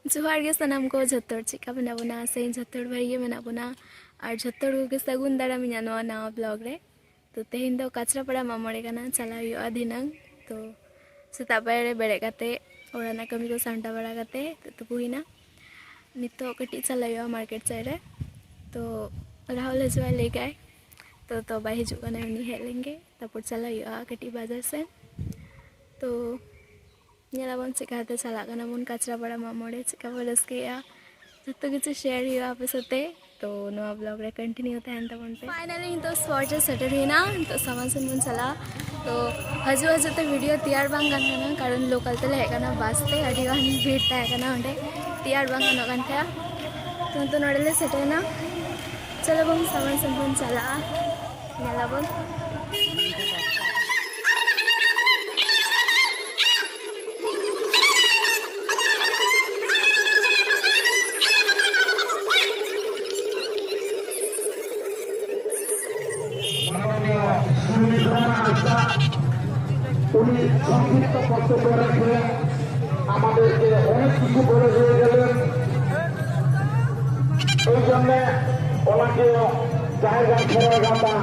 जोहार गे सनाम को झत्तोर चिका बना बना से झत्तोर भाई मेना बना और झत्तोर को सगुन दाराम नवा नवा ब्लॉग रे तो तेहन दो काचरापाड़ा मामोड़े कना चला हुआ दिनांग तो सेता पायरे बेड़े काते ओराना कमी को सांटा बड़ा काते तो तुपुइना नितो कटी चला हुआ मार्केट साइड रे तो राहुल हजवा ले गए तो बाई हजू कने उनी हेज लेंगे तापर चला हुआ कटी बाजार से तो बन चिकाते चलाना बन काचरापाड़ा मामोड़े चिका बो रस्केया जो किसी शेयर हुआ आप साथे तो नवा ब्लॉग रे कंटिन्यू तहन तबन पे फाइनली तो स्पॉट रे सेटल हुईना तो सामान सुन बन चला तो हजू हजू तो वीडियो तैयार बांग गाना कारण लोकल तेले हेकना बसते अड़ी गान भीड़ तहकना ओंडे तैयार बांग गानो गान था तो नोडले सेटलना चलो बन सामान सुन बन चला नेला बन উনি সংক্ষিপ্ত বক্তব্য রেখে আমাদেরকে অনেক কিছু বলে দিয়ে গেলেন। এই জন্য ওনাকে জায়গা সরকারটা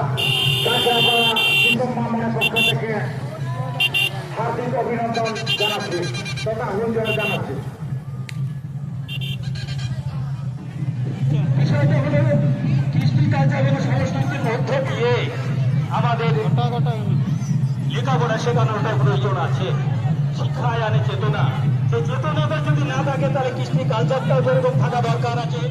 কাঁচাপাড়া কৃষক মামনের পক্ষ থেকে হার্দিক অভিনন্দন জানাচ্ছি তথা অভিনন্দন জানাচ্ছি। বিষয়টা হল কৃষ্টি কালচার এবং সংস্কৃতির মধ্য দিয়ে আমাদের লেখাপড়া শেখানোর প্রয়োজন আছে। শিক্ষায় আনে চেতনা, সেই চেতনাটা যদি না থাকে তাহলে কৃষ্টি কালচারটাও যেরকম থাকা দরকার আছে।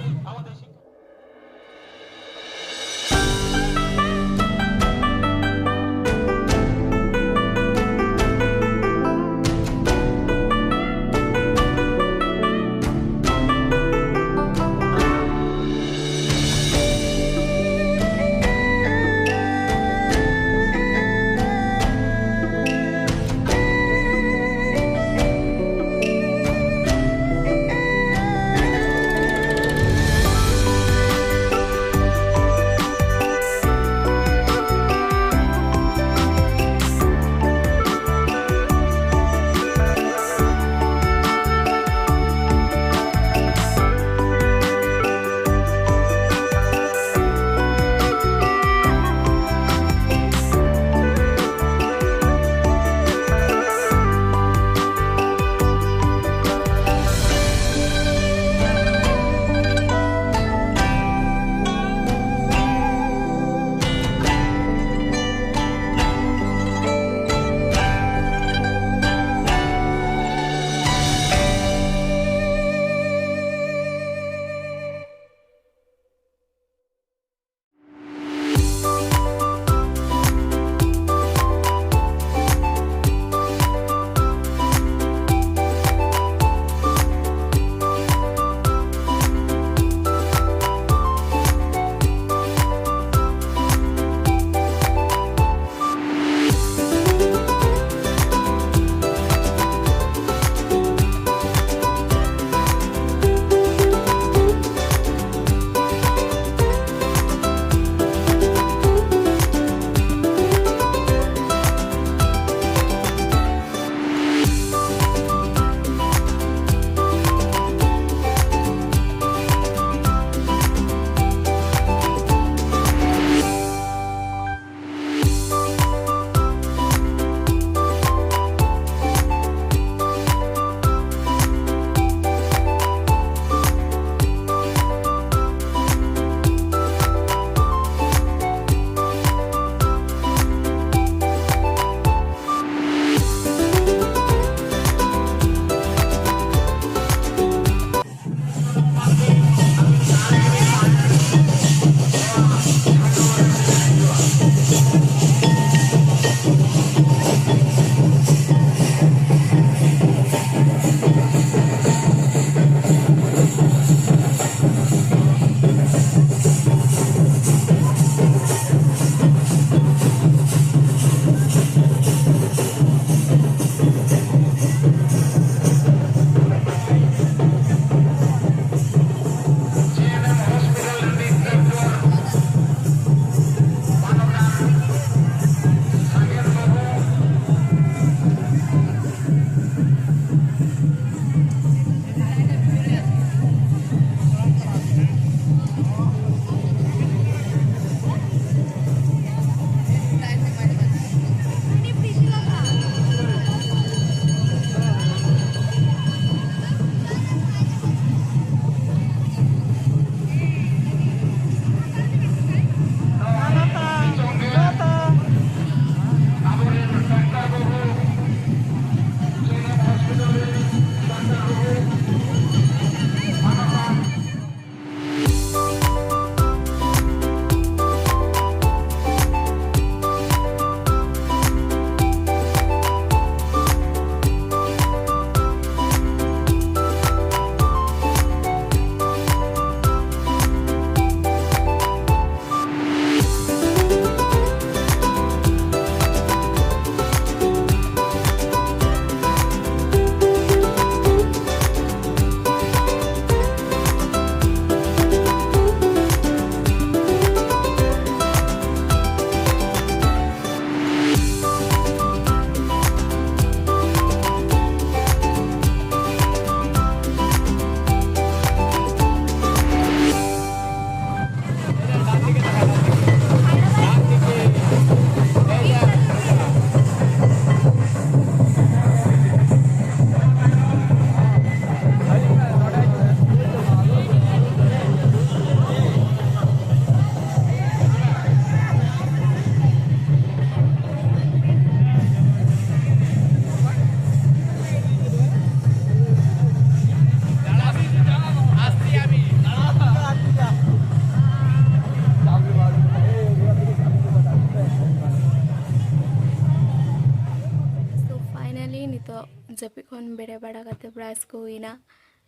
ᱡᱟᱹᱯᱤᱫ ᱠᱷᱚᱱ ᱵᱮᱨᱮᱫ ᱵᱟᱲᱟ ᱠᱟᱛᱮ ᱵᱨᱟᱥ ᱠᱚ ᱦᱩᱭᱱᱟ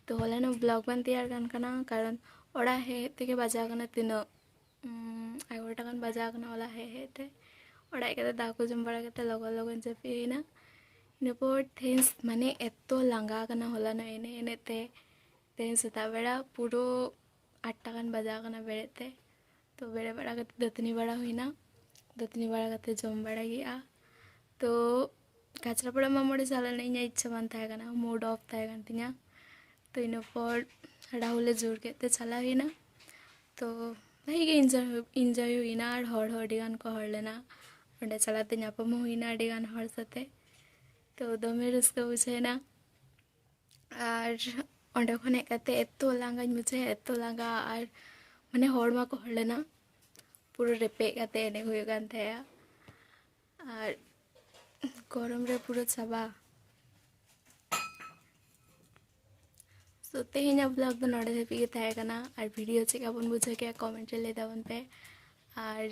ᱛᱚ ᱦᱚᱞᱟᱱᱚᱜ ᱵᱞᱚᱜ ᱵᱟᱝ ᱛᱮᱭᱟᱨ ᱠᱟᱱ ᱠᱟᱱᱟ ᱠᱟᱨᱚᱱ ᱚᱲᱟᱜ ᱦᱮᱡ ᱛᱮᱜᱮ ᱵᱟᱡᱟᱣ ᱠᱟᱱᱟ ᱛᱤᱱᱟᱹᱜ 11টা ᱜᱟᱱ ᱵᱟᱡᱟᱣ ᱠᱟᱱᱟ ᱚᱲᱟᱜ ᱦᱮᱡ ᱛᱮ ᱚᱲᱟᱜ ᱦᱮᱡ ᱠᱟᱛᱮ ᱫᱟᱠᱟ ᱠᱚ ᱡᱚᱢ ᱵᱟᱲᱟ ᱠᱟᱛᱮ ᱞᱚᱜᱚᱱ ᱡᱟᱹᱯᱤᱫ ᱦᱩᱭᱱᱟ ᱤᱱᱟᱹᱯᱚᱨ ᱛᱮᱦᱮᱧ ᱢᱟᱱᱮ ᱮᱛᱚ ᱞᱟᱸᱜᱟ ᱠᱟᱱᱟ ᱦᱚᱞᱟᱱᱚᱜ ᱮᱱᱮᱡ ᱛᱮ ᱛᱮᱦᱮᱧ ᱥᱮᱛᱟᱜ ᱵᱮᱲᱟ ᱯᱩᱨᱟᱹ 8টা ᱜᱟᱱ ᱵᱟᱡᱟᱣ ᱠᱟᱱᱟ ᱵᱮᱨᱮᱫ ᱛᱮ तो बेरे बड़ा करते दतनी बड़ा हुईना दतनी बड़ा करते जम बड़ा गया तो काचरापाड़ा मामोड़े चलाने इᱧᱟᱹᱜ इच्छा बांग ताहे कना मूड ऑफ ताहे कन तिᱧा तो ᱤᱱᱟᱹ ᱯᱚᱨ राहुल जोर के चला हुईना तो भाई के इंजॉय हुईना और हर अड़ी गान को हर लेना अंडे चलाते नापम हुईना अड़ी गान हर साथे तो दमे रस्का बुझाइना और अंडे खन हेज काते एतो लांगाñ बुझे एतो लांगा और माने हड़मा को हर लेना पूरा रेपे काते एने हुई कान थाया और गरम रे पूरा चाबा सो तेहेᱧᱟᱜ ब्लॉग दो नोडे धाबी गे ताहे कना और वीडियो चेका बन बुझे के कमेंट रे लई दाबन पे और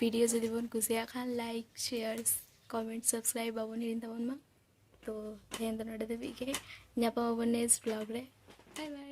वीडियो जदि बन कुसिया खान लाइक शेयर कमेंट सब्सक्राइब बाबन हिरिन ताबन मा तो तेहेñ दो नोडे धाबी गे ᱧᱟᱯᱟᱢ ᱟᱵᱚᱱ नेक्स्ट ब्लॉग रे बाय बाय।